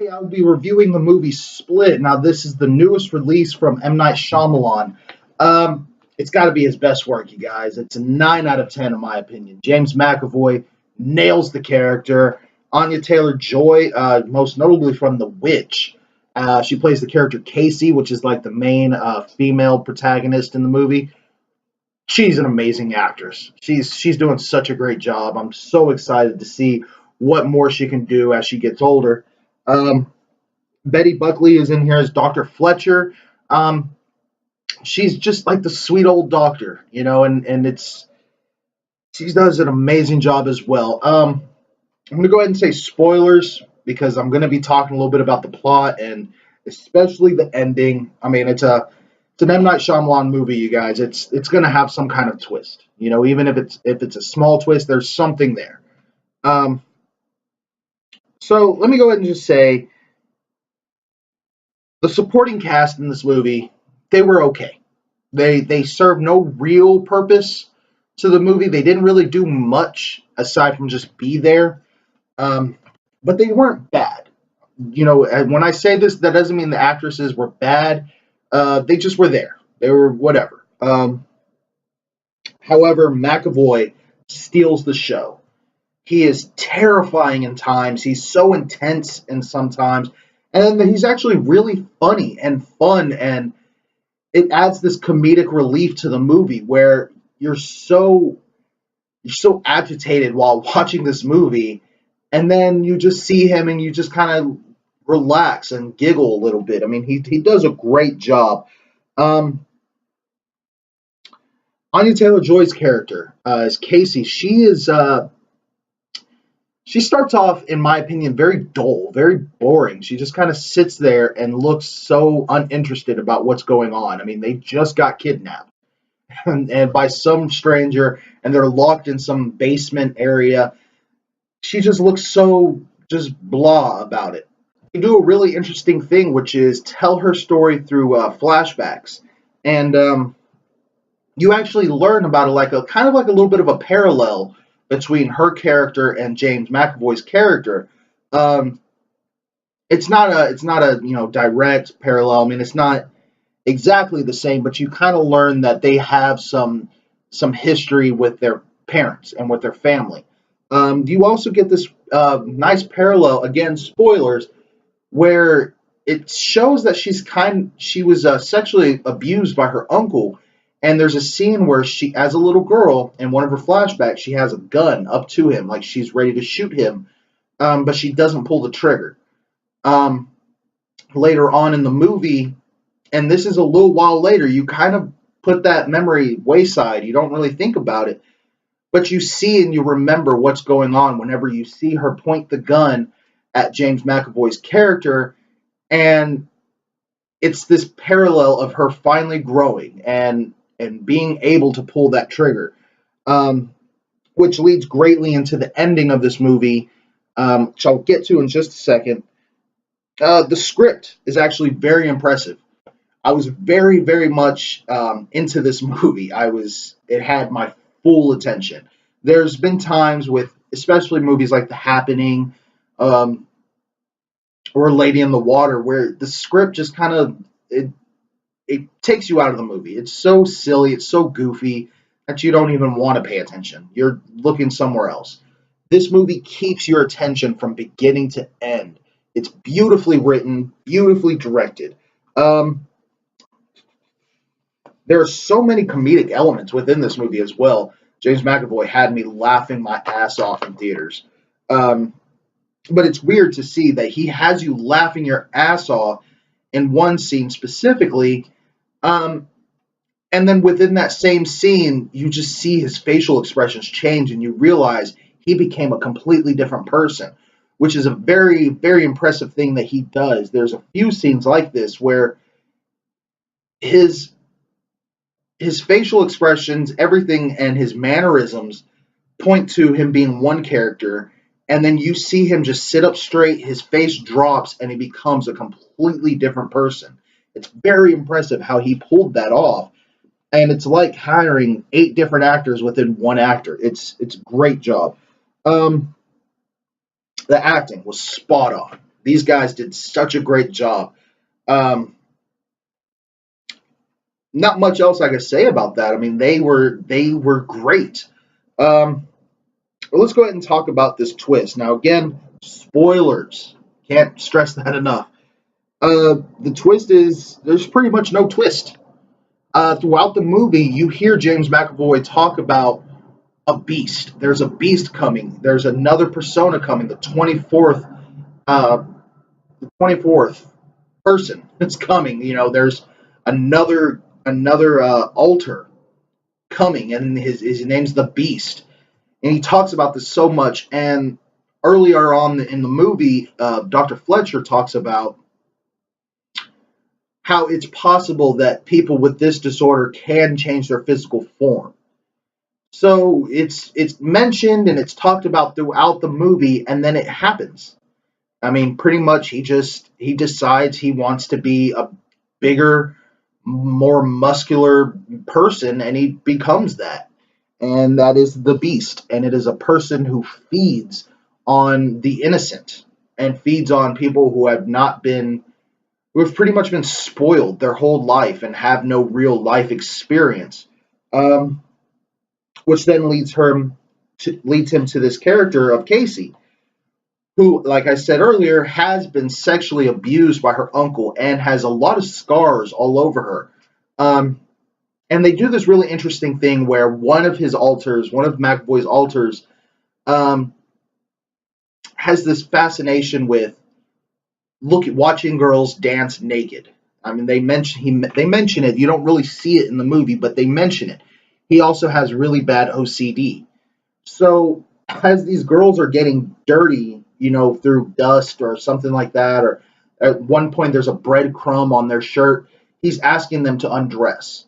Today I'll be reviewing the movie Split. Now, this is the newest release from M. Night Shyamalan. It's got to be his best work, you guys. It's a 9 out of 10 in my opinion. James McAvoy nails the character. Anya Taylor-Joy, most notably from The Witch. She plays the character Casey, which is like the main female protagonist in the movie. She's an amazing actress. She's doing such a great job. I'm so excited to see what more she can do as she gets older. Um, Betty Buckley is in here as Dr. Fletcher. Um, she's just like the sweet old doctor, and it's she does an amazing job as well. I'm gonna go ahead and say spoilers because I'm gonna be talking a little bit about the plot and especially the ending. I mean, it's an M Night Shyamalan movie, you guys. It's gonna have some kind of twist, even if it's a small twist, there's something there. Um, so let me go ahead and just say the supporting cast in this movie, they were okay. They served no real purpose to the movie. They didn't really do much aside from just be there. Um, but they weren't bad. And when I say this, that doesn't mean the actresses were bad. They just were there. They were whatever. However, McAvoy steals the show. He is terrifying in times. He's so intense in sometimes, and then he's actually really funny and fun, and it adds this comedic relief to the movie where you're so agitated while watching this movie, and then you just see him and you just kind of relax and giggle a little bit. I mean, he does a great job. Um, Anya Taylor Joy's character is Casey. She starts off, in my opinion, very dull, very boring. She just kind of sits there and looks so uninterested about what's going on. I mean, they just got kidnapped and by some stranger, and they're locked in some basement area. She just looks so just blah about it. They do a really interesting thing, which is tell her story through flashbacks, and you actually learn about it like a kind of like a little bit of a parallel between her character and James McAvoy's character. Um, it's not a direct parallel. I mean, it's not exactly the same, but you kind of learn that they have some history with their parents and with their family. You also get this nice parallel, again, spoilers, where it shows that she was sexually abused by her uncle, and there's a scene where she, as a little girl, in one of her flashbacks, she has a gun up to him, like she's ready to shoot him, but she doesn't pull the trigger. Um, Later on in the movie, and this is a little while later, you kind of put that memory wayside. You don't really think about it, but you see and you remember what's going on whenever you see her point the gun at James McAvoy's character, and it's this parallel of her finally growing and being able to pull that trigger, um, which leads greatly into the ending of this movie, which I'll get to in just a second. The script is actually very impressive. I was very, very much into this movie. It had my full attention. There's been times with, especially movies like The Happening, um, or Lady in the Water, where the script just kind of it takes you out of the movie. It's so silly, it's so goofy that you don't even want to pay attention. You're looking somewhere else. This movie keeps your attention from beginning to end. It's beautifully written, beautifully directed. Um, there are so many comedic elements within this movie as well. James McAvoy had me laughing my ass off in theaters. Um, but it's weird to see that he has you laughing your ass off in one scene specifically, um, and then within that same scene, you just see his facial expressions change, and you realize he became a completely different person, which is a very, very impressive thing that he does. There's a few scenes like this where his his facial expressions, everything, and his mannerisms point to him being one character, and then you see him just sit up straight, his face drops, and he becomes a completely different person. It's very impressive how he pulled that off, and it's like hiring 8 different actors within one actor. It's a great job. Um, the acting was spot on. These guys did such a great job. Um, Not much else I could say about that. I mean, they were great. Um, well, let's go ahead and talk about this twist. Now, again, spoilers. Can't stress that enough. The twist is there's pretty much no twist. Throughout the movie, you hear James McAvoy talk about a beast. There's a beast coming. There's another persona coming. Uh, the 24th person that's coming. There's another altar coming, and his name's the Beast. And he talks about this so much. And earlier on in the movie, Dr. Fletcher talks about how it's possible that people with this disorder can change their physical form. So it's mentioned and it's talked about throughout the movie, and then it happens. I mean, pretty much he decides he wants to be a bigger, more muscular person, and he becomes that. And that is the Beast, and it is a person who feeds on the innocent and feeds on people who have pretty much been spoiled their whole life and have no real life experience. Um, which then leads him to this character of Casey, who, like I said earlier, has been sexually abused by her uncle and has a lot of scars all over her. Um, and they do this really interesting thing where one of McAvoy's altars, um, has this fascination with watching girls dance naked. I mean, they mention it. You don't really see it in the movie, but they mention it. He also has really bad OCD. So as these girls are getting dirty, through dust or something like that, or at one point there's a breadcrumb on their shirt, he's asking them to undress.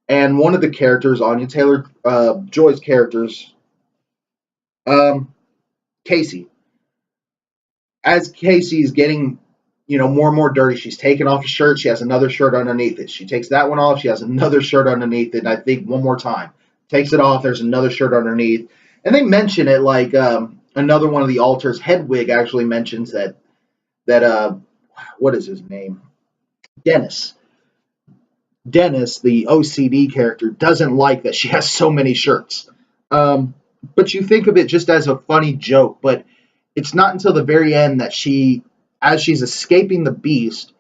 And one of the characters, Anya Taylor Joy's characters, um, Casey, as Casey is getting, more and more dirty, she's taking off a shirt. She has another shirt underneath it. She takes that one off. She has another shirt underneath it. And I think one more time, takes it off. There's another shirt underneath. And they mention it like another one of the altars, Hedwig, actually mentions that what is his name? Dennis. Dennis, the OCD character, doesn't like that she has so many shirts. Um, but you think of it just as a funny joke, but it's not until the very end that as she's escaping the Beast,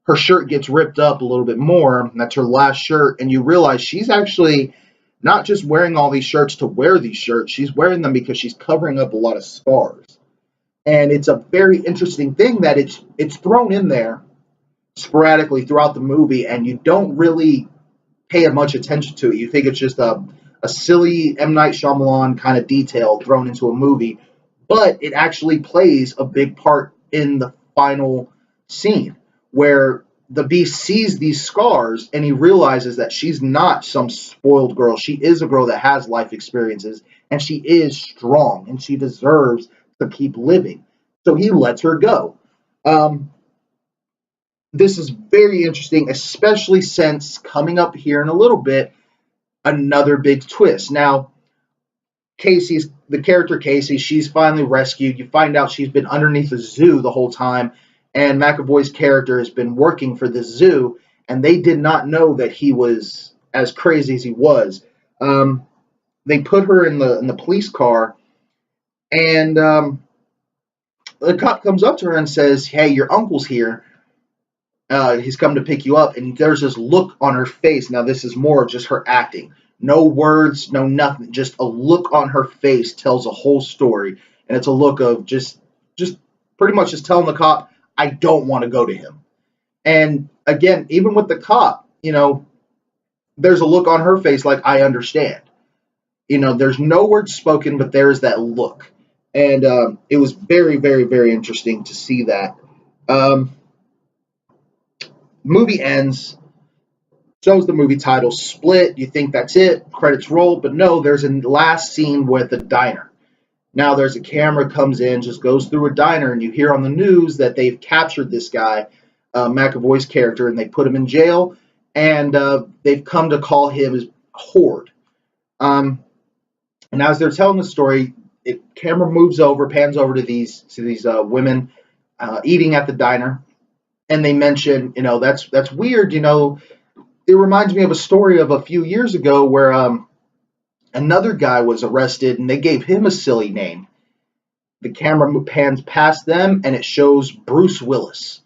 her shirt gets ripped up a little bit more. And that's her last shirt, and you realize she's actually not just wearing all these shirts to wear these shirts, she's wearing them because she's covering up a lot of scars. And it's a very interesting thing that it's thrown in there sporadically throughout the movie, and you don't really pay much attention to it. You think it's just a silly M. Night Shyamalan kind of detail thrown into a movie, but it actually plays a big part in the final scene where the Beast sees these scars and he realizes that she's not some spoiled girl. She is a girl that has life experiences, and she is strong, and she deserves to keep living. So he lets her go. Um, this is very interesting, especially since coming up here in a little bit, another big twist. Now, the character Casey, she's finally rescued. You find out she's been underneath a zoo the whole time, and McAvoy's character has been working for this zoo, and they did not know that he was as crazy as he was. Um, they put her in the police car, and the cop comes up to her and says, "Hey, your uncle's here. He's come to pick you up." And there's this look on her face. Now, this is more just her acting. No words, no nothing. Just a look on her face tells a whole story. And it's a look of just pretty much just telling the cop, I don't want to go to him. And again, even with the cop, there's a look on her face like, I understand. There's no words spoken, but there's that look. And it was very, very, very interesting to see that. Um, Movie ends, shows the movie title Split. You think that's it, credits roll, but no, there's a last scene with a diner. Now there's a camera comes in, just goes through a diner, and you hear on the news that they've captured this guy, McAvoy's character, and they put him in jail, and they've come to call him as Horde. And as they're telling the story, camera moves over, pans over to these women. eating at the diner, and they mention, that's weird. It reminds me of a story of a few years ago where another guy was arrested and they gave him a silly name. The camera pans past them and it shows Bruce Willis.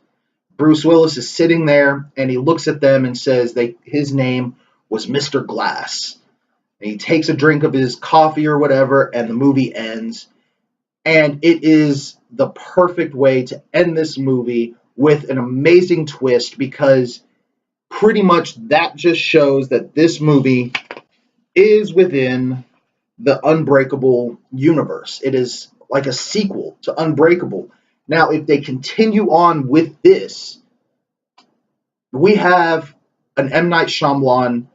Bruce Willis is sitting there and he looks at them and says his name was Mr. Glass. And he takes a drink of his coffee or whatever, and the movie ends. And it is the perfect way to end this movie with an amazing twist, because pretty much that just shows that this movie is within the Unbreakable universe. It is like a sequel to Unbreakable. Now, if they continue on with this, we have an M. Night Shyamalan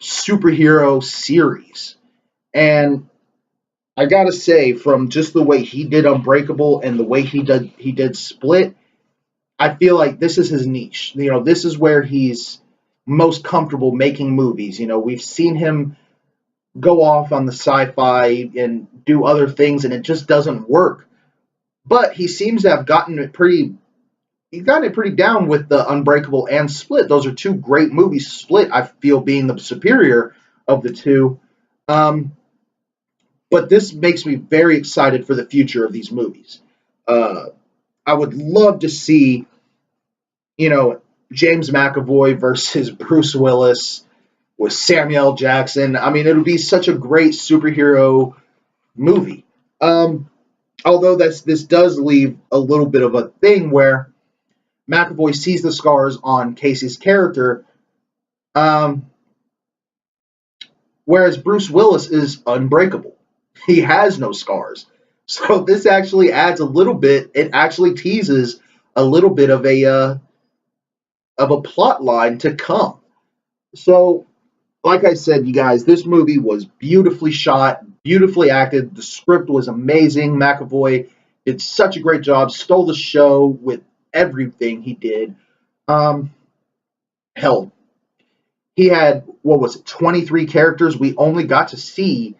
superhero series. And I gotta say, from just the way he did Unbreakable and the way he did Split, I feel like this is his niche. This is where he's most comfortable making movies. We've seen him go off on the sci-fi and do other things, and it just doesn't work. But he seems to have gotten it pretty down with the Unbreakable and Split. Those are two great movies. Split, I feel, being the superior of the two. But this makes me very excited for the future of these movies. I would love to see, James McAvoy versus Bruce Willis with Samuel Jackson. I mean, it would be such a great superhero movie. Although this does leave a little bit of a thing where McAvoy sees the scars on Casey's character, whereas Bruce Willis is unbreakable. He has no scars. So this actually adds a little bit. It actually teases a little bit of a plot line to come. So, like I said, you guys, this movie was beautifully shot, beautifully acted. The script was amazing. McAvoy did such a great job, stole the show with everything he did. Hell, he had, what was it, 23 characters. We only got to see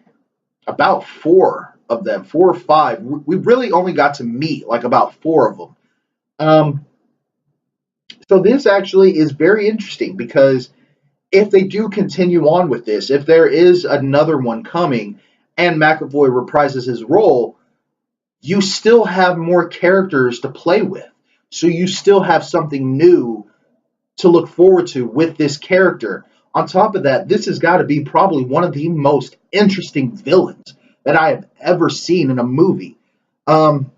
about 4 of them, 4 or 5. We really only got to meet like about 4 of them. So this actually is very interesting, because if they do continue on with this, if there is another one coming and McAvoy reprises his role, you still have more characters to play with. So you still have something new to look forward to with this character. On top of that, this has got to be probably one of the most interesting villains that I have ever seen in a movie. And,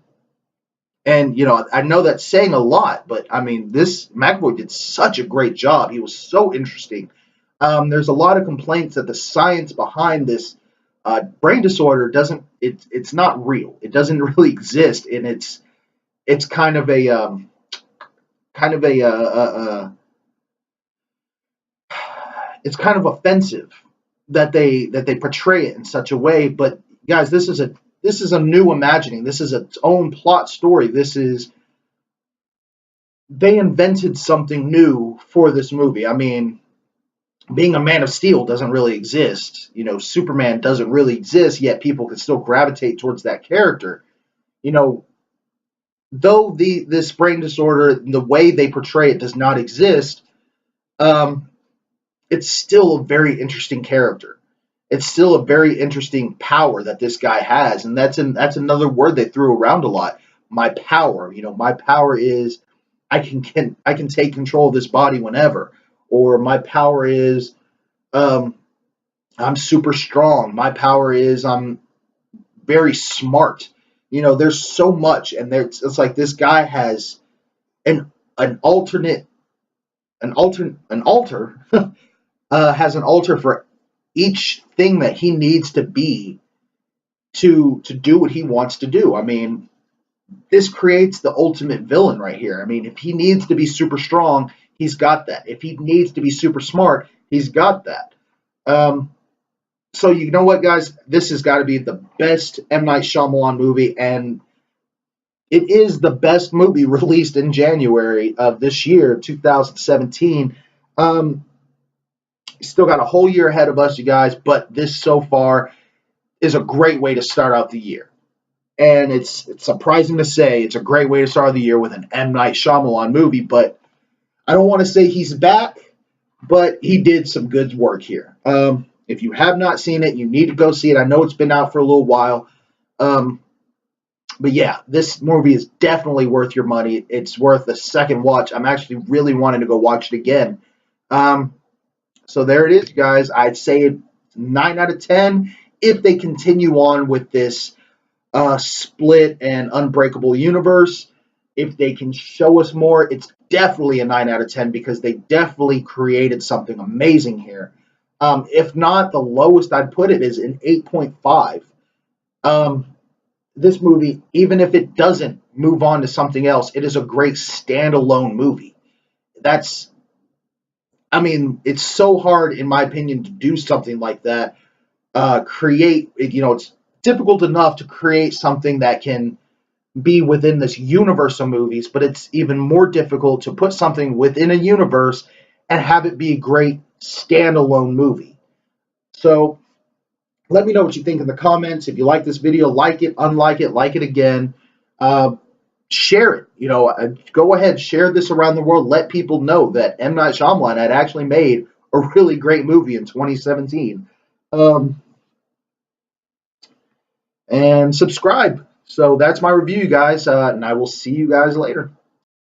I know that's saying a lot, but I mean, this McAvoy did such a great job. He was so interesting. There's a lot of complaints that the science behind this brain disorder it's not real. It doesn't really exist, and it's kind of a it's kind of offensive that they portray it in such a way. But guys, this is a new imagining. This is its own plot story. They invented something new for this movie. I mean, being a Man of Steel doesn't really exist. Superman doesn't really exist, yet people can still gravitate towards that character. Though this brain disorder, the way they portray it, does not exist, it's still a very interesting character. It's still a very interesting power that this guy has, and that's another word they threw around a lot. My power. My power is I can take control of this body whenever. Or my power is I'm super strong. My power is I'm very smart. There's so much, and it's like this guy has an alter has an alter for each thing that he needs to be to do what he wants to do. I mean, this creates the ultimate villain right here. I mean, if he needs to be super strong, he's got that. If he needs to be super smart, he's got that. So you know what, guys? This has got to be the best M. Night Shyamalan movie, and it is the best movie released in January of this year, 2017. Still got a whole year ahead of us, you guys, but this so far is a great way to start out the year. And it's surprising to say it's a great way to start the year with an M. Night Shyamalan movie, but I don't want to say he's back, but he did some good work here. If you have not seen it, you need to go see it. I know it's been out for a little while. Um, but yeah, this movie is definitely worth your money. It's worth a second watch. I'm actually really wanting to go watch it again. Um, so there it is, guys. I'd say 9 out of 10 if they continue on with this split and unbreakable universe. If they can show us more, it's definitely a 9 out of 10 because they definitely created something amazing here. If not, the lowest I'd put it is an 8.5. Um, this movie, even if it doesn't move on to something else, it is a great standalone movie. That's, I mean, it's so hard, in my opinion, to do something like that. It's difficult enough to create something that can be within this universe of movies, but it's even more difficult to put something within a universe and have it be a great standalone movie. So let me know what you think in the comments. If you like this video, like it, unlike it, like it again. Uh, Share it. Go ahead, share this around the world. Let people know that M. Night Shyamalan had actually made a really great movie in 2017. Um, and subscribe. So that's my review, guys, and I will see you guys later.